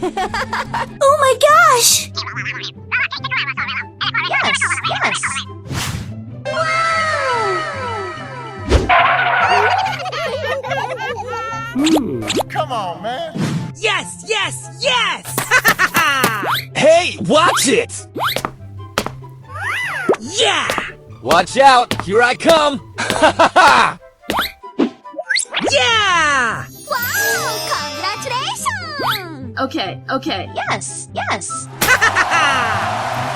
Oh my gosh! Yes, yes. Come on, man. Yes, yes, yes! Hey, watch it! Yeah! Watch out, here I come! Yeah! Wow! Congratulations! Okay, okay. Yes, yes.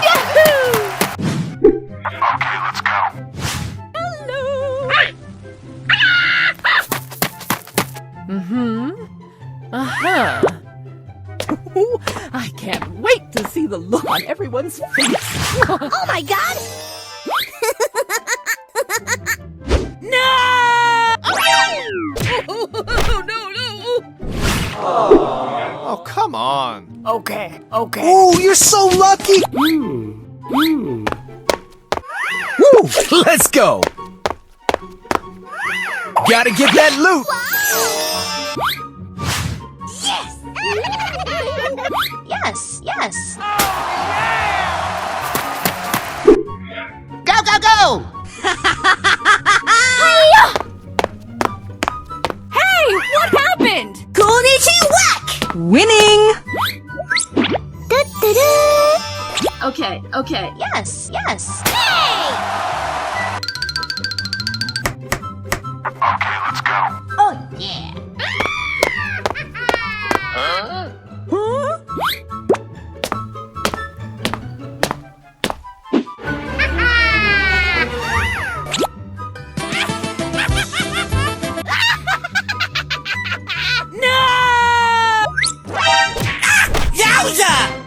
Yahoo! Okay, let's go. I can't wait to see the look on everyone's face. Oh my god! No! Oh, come on. Okay, okay. Ooh, you're so lucky! Woo, let's go! Gotta get that loot! Yes, yes. Go, go, go! Hey! What happened? Konnichiwa! Winning! Okay, okay. Yes, yes. Okay, let's go. Oh, yeah. No! Yowza!